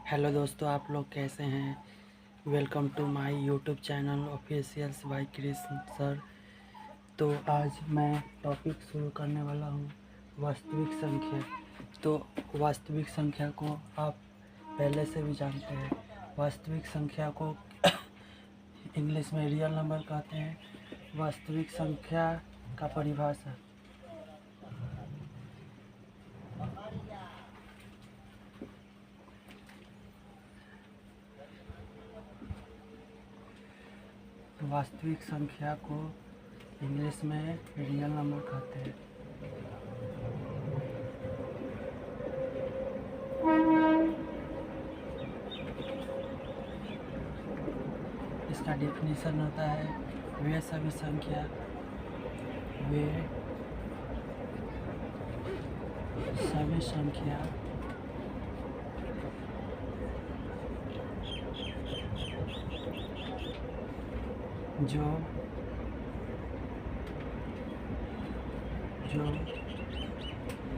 Hello दोस्तों, आप लोग कैसे हैं। Welcome to my YouTube channel officials by Krishna sir. तो आज मैं टॉपिक शुरू करने वाला हूँ वास्तविक संख्या। तो वास्तविक संख्या को आप पहले से भी जानते हैं। वास्तविक संख्या को इंग्लिश में रियल नंबर कहते हैं। वास्तविक संख्या का परिभाषा वास्तविक संख्या को इंग्लिश में रियल नंबर कहते हैं। इसका डेफिनेशन होता है वे सभी संख्या जो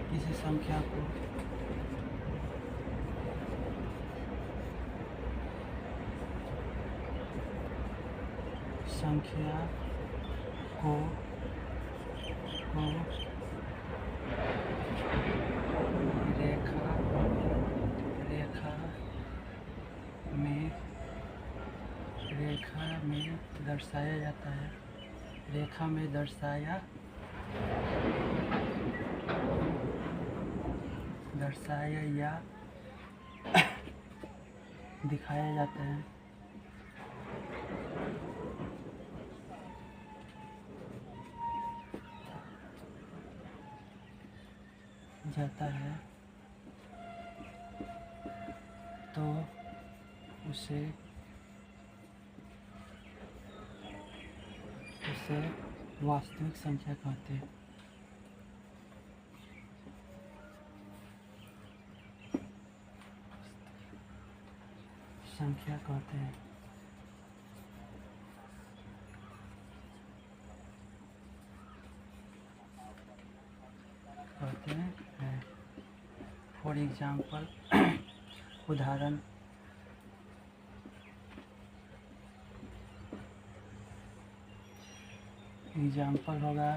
किसी संख्या को रेखा में दर्शाया जाता है। रेखा में दर्शाया या दिखाया जाता है। तो उसे वास्तविक संख्या कहते हैं। फॉर एग्जाम्पल उदाहरण होगा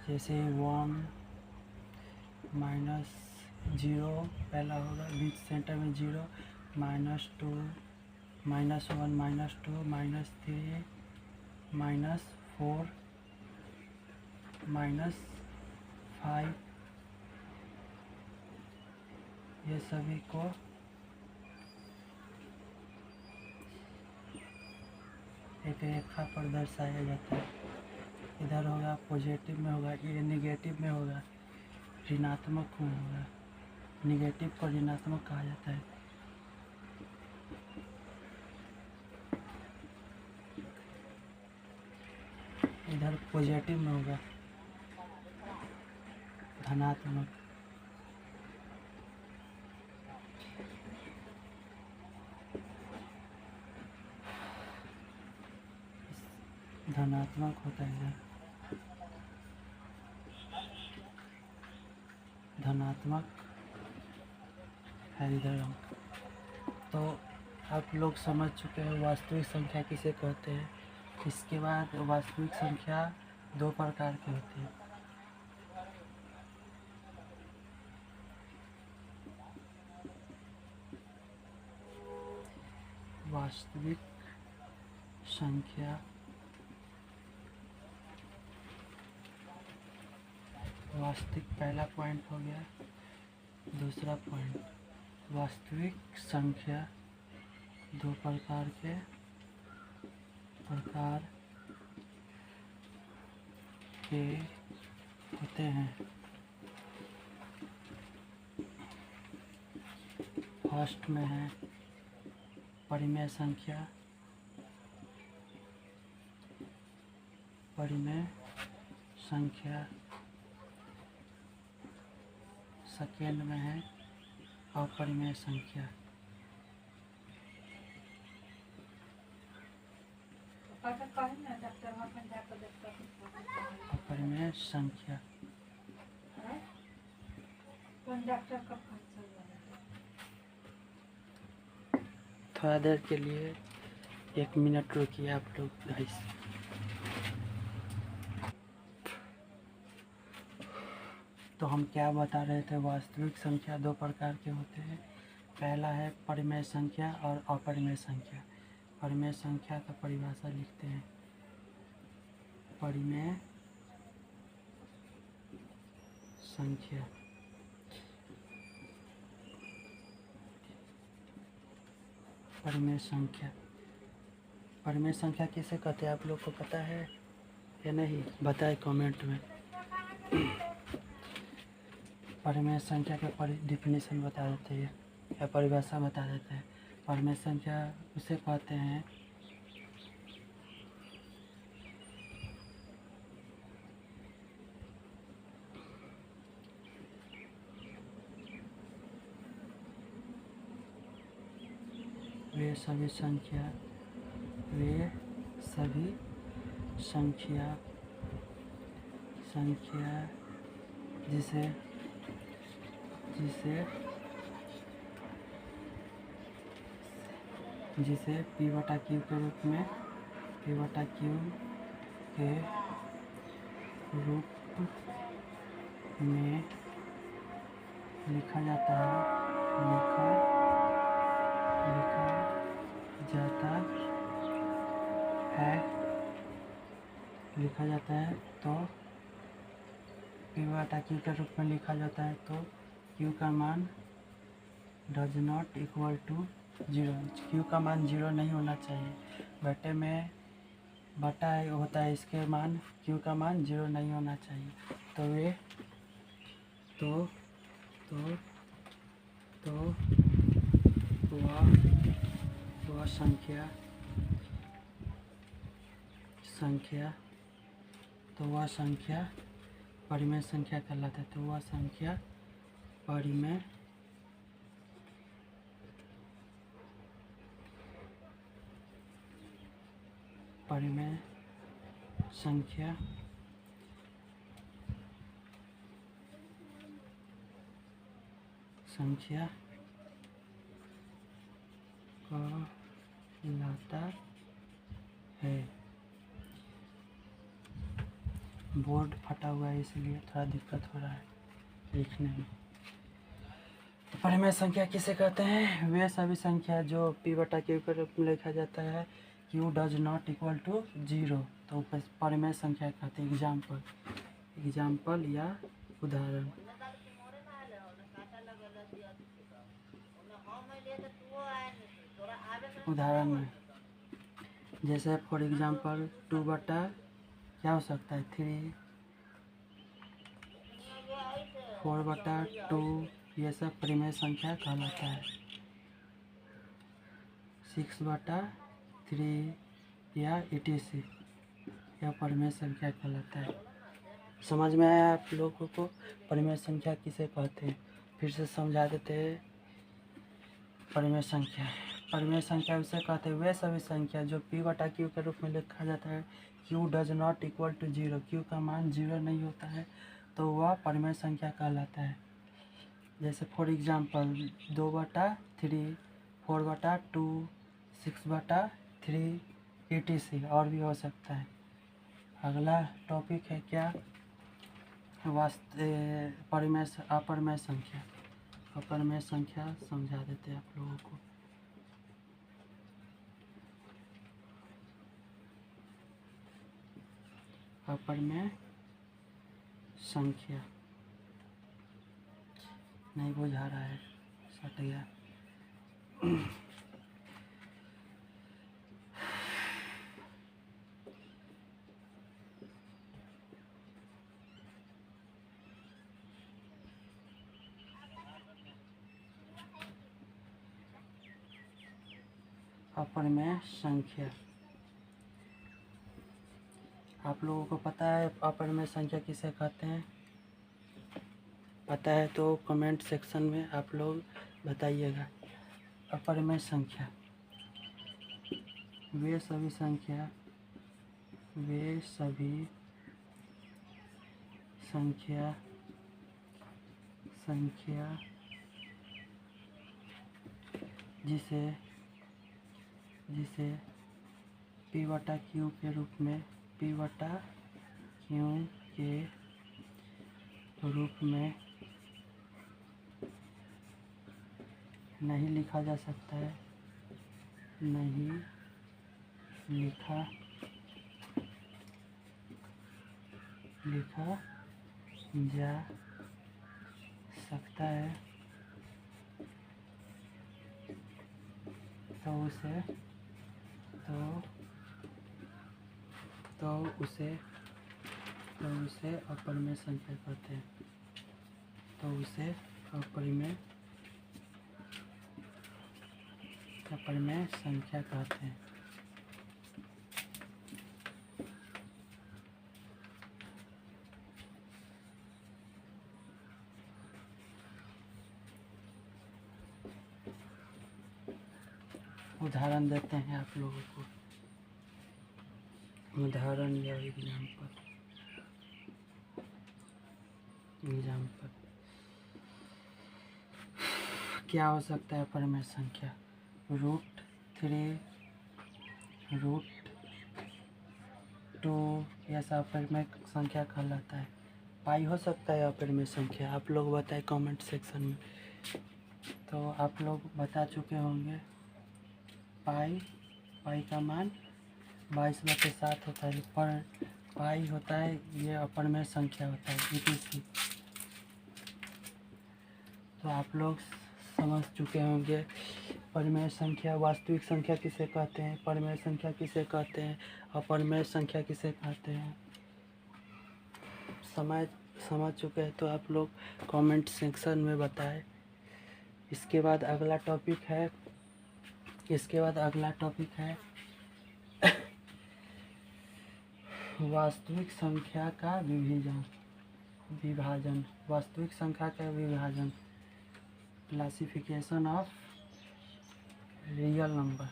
जैसे 1 -0 पहला होगा, बीच सेंटर में 0, -2 -1 -2 -3 -4 -5, ये सभी को एक रेखा पर दर्शाया जाता है। इधर होगा पॉजिटिव में होगा, ये निगेटिव में होगा, ऋणात्मक में होगा। निगेटिव को ऋणात्मक कहा जाता है। इधर पॉजिटिव में होगा धनात्मक। धनात्मक होता है, धनात्मक है इधर। तो आप लोग समझ चुके हैं वास्तविक संख्या किसे कहते हैं। इसके बाद वास्तविक संख्या दो प्रकार की होती है। वास्तविक संख्या पहला पॉइंट हो गया। दूसरा पॉइंट, वास्तविक संख्या दो प्रकार के होते हैं। फर्स्ट में है परिमेय संख्या, सेकेंड में है अपरिमेय संख्या। अपरिमेय संख्या थोड़ा देर के लिए 1 मिनट रुकिए आप लोग गाइस। तो हम क्या बता रहे थे, वास्तविक संख्या 2 प्रकार के होते हैं। पहला है परिमेय संख्या और अपरिमेय संख्या। परिमेय संख्या का परिभाषा लिखते हैं। परिमेय संख्या परिमेय संख्या परिमेय संख्या किसे कहते हैं, आप लोग को पता है या नहीं, बताए कमेंट में। परिमेय संख्या का डिफिनीशन बता देते हैं या परिभाषा बता देते हैं। परिमेय संख्या उसे कहते हैं वे सभी संख्या जिसे P बटा Q के रूप में लिखा जाता है तो P बटा Q के रूप में लिखा जाता है तो Q का मान does not equal to 0। Q का मान 0 नहीं होना चाहिए। बटे में बटा होता है, इसके मान Q का मान 0 नहीं होना चाहिए। तो वे वह संख्या परिमेय संख्या कहलाता है। तो वह संख्या परिमेय संख्या कहलाता है। बोर्ड फटा हुआ है इसलिए थोड़ा दिक्कत हो रहा है लिखने में। परिमेय संख्या किसे कहते हैं, वे सभी संख्या जो P बटा Q के रूप में लिखा जाता है, Q does not equal to 0, तो परिमेय संख्या कहते हैं। एग्जाम्पल या उदाहरण। उदाहरण में जैसे फॉर एग्जाम्पल 2 बटा क्या हो सकता है 3, 4 बटा 2, ये सब परिमेय संख्या कहलाता है। 6 बटा 3 या etc यह परिमेय संख्या कहलाता है। समझ में आया आप लोगों को परिमेय संख्या किसे कहते हैं? फिर से समझा देते हैं। परिमेय संख्या उसे कहते हैं वे सभी संख्या जो P बटा Q के रूप में लिखा जाता है, Q does not equal to 0, Q का मान 0 नहीं होता है तो वह परिमेय संख्या कहलाता है। जैसे फॉर एग्जाम्पल 2 बटा 3, 4 बटा 2, 6 बटा 3 etc और भी हो सकता है। अगला टॉपिक है क्या, अपरिमेय संख्या। अपरिमेय संख्या समझा देते हैं आप लोगों को। अपरिमेय संख्या नहीं बुझा रहा है, सट गया। अपरिमेय संख्या आप लोगों को पता है अपरिमेय संख्या किसे कहते हैं? पता है तो कमेंट सेक्शन में आप लोग बताइएगा। अपरिमेय संख्या वे सभी संख्या जिसे जिसे P बटा Q के रूप में P बटा Q के रूप में नहीं लिखा जा सकता है, नहीं लिखा जा सकता है, तो उसे अपरिमेय संख्या कहते हैं। तो उसे अपरिमेय संख्या कहते हैं। उदाहरण देते हैं आप लोगों को, उदाहरण या एग्जाम्पल। क्या हो सकता है अपरिमेय संख्या? √3, √2 यह सब अपरिमेय संख्या कहलाता है। पाई हो सकता है अपरिमेय संख्या? आप लोग बताएं कमेंट सेक्शन में। तो आप लोग बता चुके होंगे पाई का मान 22/7 होता है, पर पाई होता है ये अपरिमेय संख्या होता है etc। तो आप लोग समझ चुके होंगे परिमेय संख्या, वास्तविक संख्या किसे कहते हैं, परिमेय संख्या किसे कहते हैं, अपरिमेय संख्या किसे कहते हैं, समझ चुके हैं। तो आप लोग कमेंट सेक्शन में बताएं। इसके बाद अगला टॉपिक है वास्तविक संख्या का विभाजन। वास्तविक संख्या का विभाजन, क्लासिफिकेशन ऑफ रियल नंबर।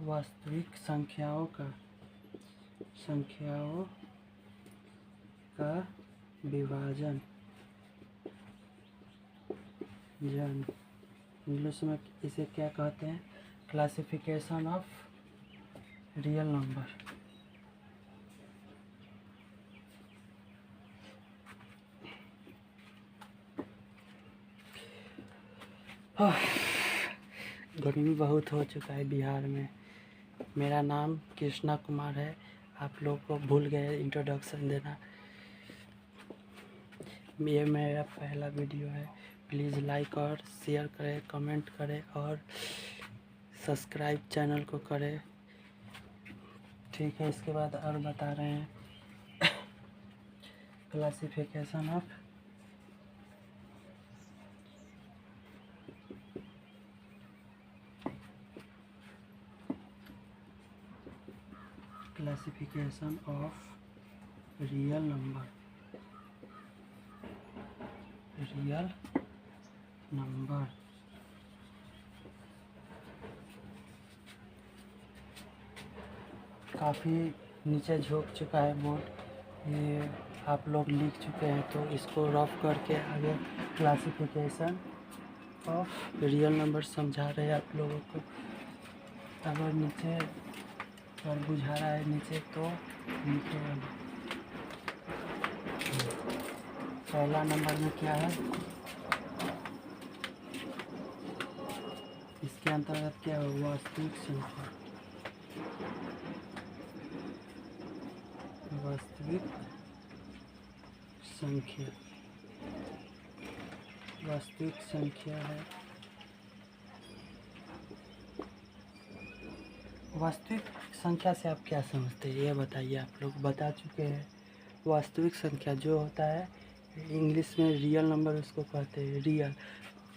वास्तविक संख्याओं का विभाजन इंग्लिश में इसे क्या कहते हैं? Classification of real number. गर्मी बहुत हो चुका है बिहार में। मेरा नाम कृष्णा कुमार है। आप लोग को भूल गए इंट्रोडक्शन देना। ये मेरा पहला वीडियो है। प्लीज़ लाइक और शेयर करें, कमेंट करें और सब्सक्राइब चैनल को करें। ठीक है, इसके बाद और बता रहे हैं क्लासिफिकेशन ऑफ रियल नंबर। काफ़ी नीचे झुक चुका है बोर्ड, ये आप लोग लिख चुके हैं, तो इसको रफ करके आगे क्लासिफिकेशन ऑफ रियल नंबर समझा रहे हैं आप लोगों को। अगर नीचे और बुझा रहा है नीचे तो नीचे पहला नंबर में क्या है, इसके अंतर्गत क्या है? वास्तविक संख्या। वास्तविक संख्या है। वास्तविक संख्या से आप क्या समझते हैं ये बताइए। आप लोग बता चुके हैं वास्तविक संख्या जो होता है, इंग्लिश में रियल नंबर उसको कहते हैं। रियल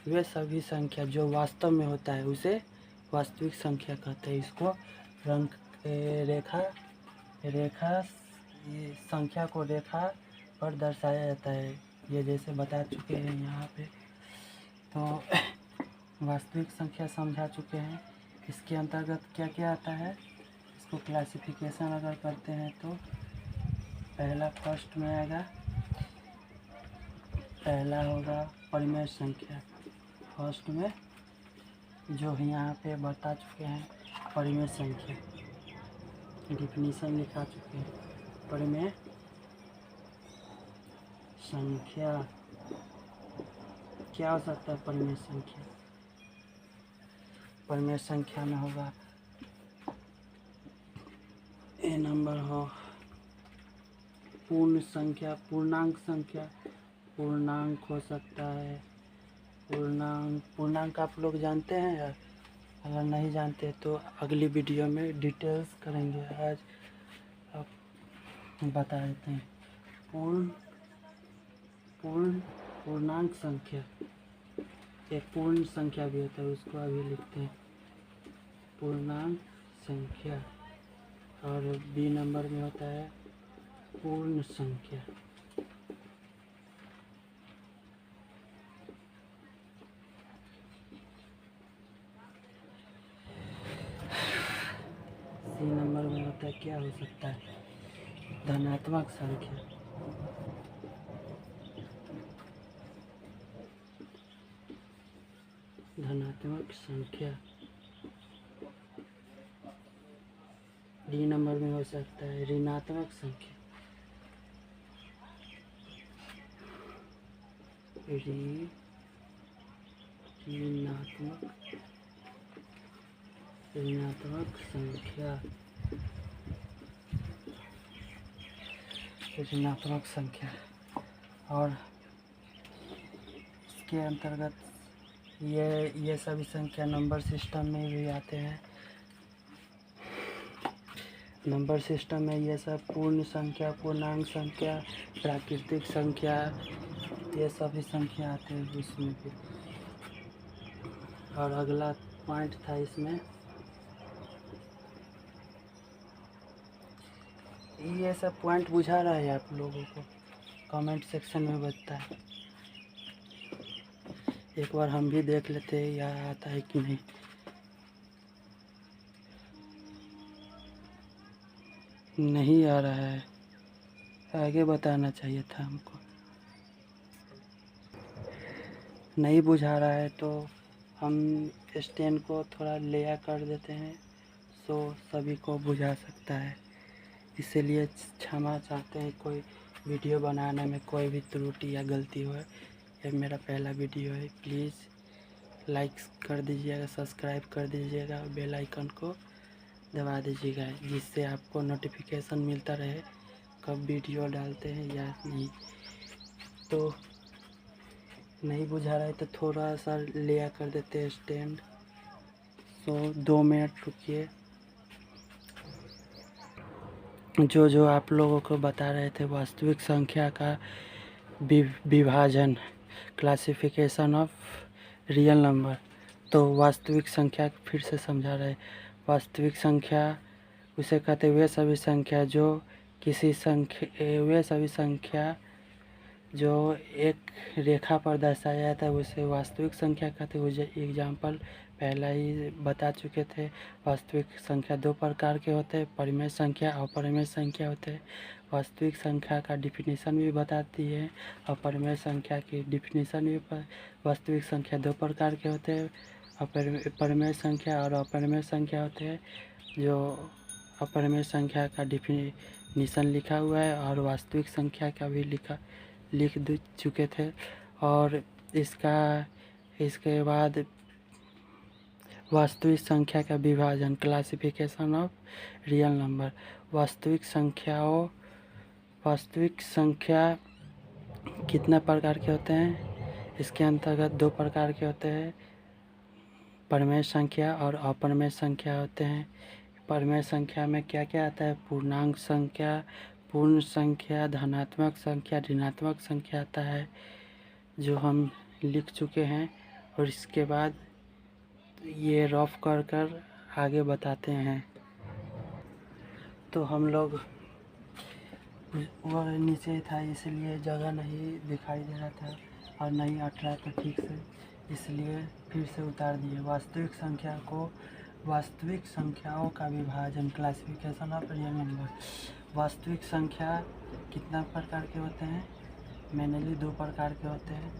वे सभी संख्या जो वास्तव में होता है उसे वास्तविक संख्या कहते हैं। इसको संख्या को रेखा पर दर्शाया जाता है। ये जैसे बता चुके हैं यहाँ पे तो वास्तविक संख्या समझा चुके हैं। इसके अंतर्गत क्या क्या आता है, इसको क्लासिफिकेशन अगर करते हैं तो पहला फर्स्ट में आएगा, पहला होगा परिमेय संख्या। फर्स्ट में जो यहाँ पे बता चुके हैं परिमेय संख्या, डिफिनीशन लिखा चुके हैं। परिमेय संख्या क्या हो सकता है? परिमेय संख्या, परिमेय संख्या में होगा ए नंबर हो पूर्ण संख्या, पूर्णांक संख्या, पूर्णांक हो सकता है। पूर्णांक आप लोग जानते हैं यार? अगर नहीं जानते तो अगली वीडियो में डिटेल्स करेंगे। आज आप बता देते हैं। पूर्णांक संख्या, एक पूर्ण संख्या भी होता है, उसको अभी लिखते हैं पूर्णांक संख्या। और बी नंबर में होता है पूर्ण संख्या। सी नंबर में होता है, क्या हो सकता है? धनात्मक संख्या। धनात्मक संख्या। डी नंबर में हो सकता है ऋणात्मक संख्या। ऋणात्मक संख्या। ऋणात्मक संख्या। और इसके अंतर्गत ये सभी संख्या नंबर सिस्टम में भी आते हैं। नंबर सिस्टम में ये सब पूर्ण संख्या, पूर्णांक संख्या, प्राकृतिक संख्या, ये सभी संख्या आते हैं उसमें भी। और अगला पॉइंट था इसमें, ये सब पॉइंट बुझा रहा है आप लोगों को? कमेंट सेक्शन में बताता है। एक बार हम भी देख लेते हैं या आता है कि नहीं। नहीं आ रहा है, आगे बताना चाहिए था हमको। नहीं बुझा रहा है तो हम स्टैंड को थोड़ा लेयर कर देते हैं, सो सभी को बुझा सकता है। इसीलिए क्षमा चाहते हैं, कोई वीडियो बनाने में कोई भी त्रुटि या गलती हो। ये मेरा पहला वीडियो है, प्लीज़ लाइक कर दीजिएगा, सब्सक्राइब कर दीजिएगा, बेल आइकन को दबा दीजिएगा, जिससे आपको नोटिफिकेशन मिलता रहे कब वीडियो डालते हैं या नहीं। तो नहीं बुझा रहा है तो थोड़ा सा लेयर कर देते हैं स्टैंड। सो 2 मिनट रुकिए। जो आप लोगों को बता रहे थे वास्तविक संख्या का विभाजन, क्लासिफिकेशन ऑफ रियल नंबर, तो वास्तविक संख्या फिर से समझा रहे। वास्तविक संख्या उसे कहते हुए सभी संख्या जो किसी संख्या, वे सभी संख्या जो एक रेखा पर दर्शाया जाता है उसे वास्तविक संख्या कहते हैं। एग्जाम्पल पहला ही बता चुके थे। वास्तविक संख्या 2 प्रकार के होते हैं, परिमेय संख्या और अपरिमेय संख्या होते हैं। वास्तविक संख्या का डिफिनीशन भी बताती है और परिमेय संख्या की डिफिनीशन भी। वास्तविक संख्या 2 प्रकार के होते हैं, परिमेय संख्या और अपरिमेय संख्या होते हैं। जो अपरिमेय संख्या का डिफिनीशन लिखा हुआ है और वास्तविक संख्या का भी लिख चुके थे। और इसके बाद वास्तविक संख्या का विभाजन, क्लासिफिकेशन ऑफ रियल नंबर। वास्तविक संख्या कितना प्रकार के होते हैं? इसके अंतर्गत 2 प्रकार के होते हैं, परिमेय संख्या और अपरिमेय संख्या होते हैं। परिमेय संख्या में क्या क्या आता है? पूर्णांक संख्या, पूर्ण संख्या, धनात्मक संख्या, ऋणात्मक संख्या आता है, जो हम लिख चुके हैं। और इसके बाद ये रफ कर आगे बताते हैं। तो हम लोग वो नीचे था इसलिए जगह नहीं दिखाई दे रहा था और नहीं हट रहा था ठीक से, इसलिए फिर से उतार दिए। वास्तविक संख्याओं का विभाजन, क्लासिफिकेशन ऑफ रियल नंबर। वास्तविक संख्या कितना प्रकार के होते हैं? मेनली 2 प्रकार के होते हैं।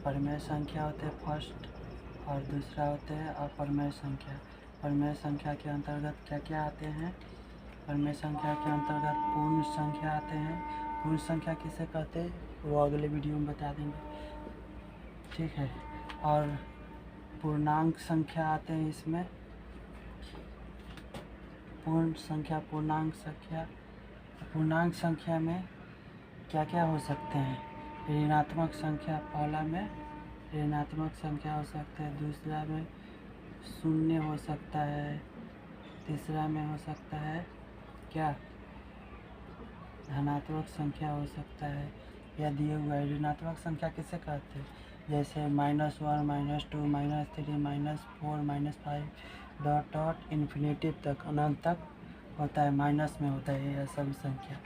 परिमेय संख्या होते हैं फर्स्ट, और दूसरा होते हैं अपरिमेय संख्या। परिमेय संख्या के अंतर्गत क्या क्या आते हैं? परिमेय संख्या के अंतर्गत पूर्ण संख्या आते हैं। पूर्ण संख्या किसे कहते हैं वो अगले वीडियो में बता देंगे, ठीक है। और पूर्णांक संख्या आते हैं इसमें। पूर्णांक संख्या में क्या क्या हो सकते हैं? ऋणात्मक संख्या, पहला में ऋणात्मक संख्या हो सकता है, दूसरा में शून्य हो सकता है, तीसरा में हो सकता है क्या, धनात्मक संख्या हो सकता है। या दिए हुआ है। ऋणात्मक संख्या किसे कहते हैं? जैसे -1, -2, -3, -4, -5 डॉट डॉट इन्फिनिटी तक, अनंत तक होता है, माइनस में होता है यह सभी संख्या।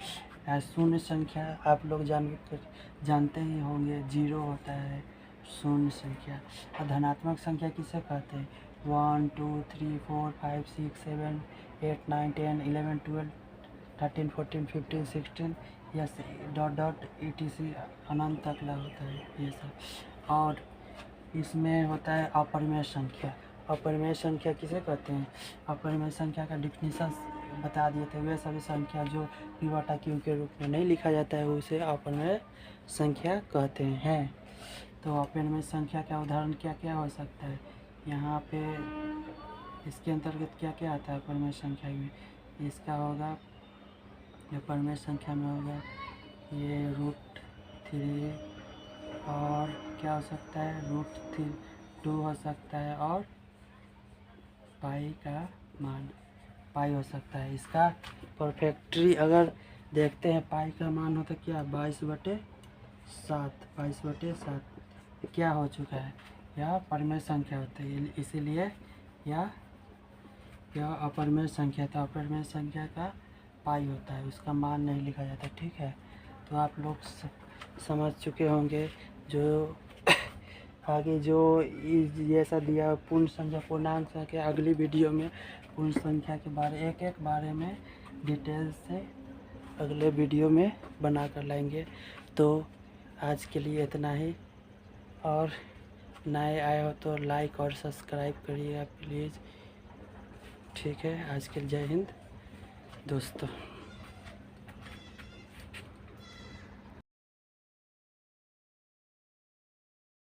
या शून्य संख्या आप लोग जानते ही होंगे, 0 होता है शून्य संख्या। और धनात्मक संख्या किसे कहते हैं? 1, 2, 3, 4, 5, 6, 7, 8, 9, 10, 11, 12, 13, 14, 15, 16 या डॉट डॉट ETC अनंत तक ला होता है ये सब। और इसमें होता है अपरिमेय संख्या। अपरिमेय संख्या किसे कहते हैं? अपरिमेय संख्या का डिफिनीशन बता दिए थे। वे सभी संख्या जो P/Q के रूप में नहीं लिखा जाता है उसे अपरिमेय संख्या कहते हैं। तो अपरिमेय संख्या का उदाहरण क्या क्या हो सकता है? यहाँ पे इसके अंतर्गत क्या क्या आता है अपरिमेय संख्या में? इसका होगा, अपरिमेय संख्या में होगा ये √3, और क्या हो सकता है, √2 हो सकता है, और पाई का मान पाई हो सकता है। इसका परफेक्टरी अगर देखते हैं, पाई का मान होता है क्या, 22/7 क्या हो चुका है, यह परिमेय संख्या होती है, इसीलिए यह अपरिमेय संख्या। तो अपरिमेय संख्या का पाई होता है, उसका मान नहीं लिखा जाता, ठीक है। तो आप लोग समझ चुके होंगे। जो आगे जो जैसा दिया पूर्ण संख्या, पूर्णांक संख्या, अगली वीडियो में पूर्ण संख्या के बारे एक बारे में डिटेल से अगले वीडियो में बना कर लाएंगे। तो आज के लिए इतना ही, और नए आए हो तो लाइक और सब्सक्राइब करिएगा प्लीज़, ठीक है। आज के लिए जय हिंद दोस्तों।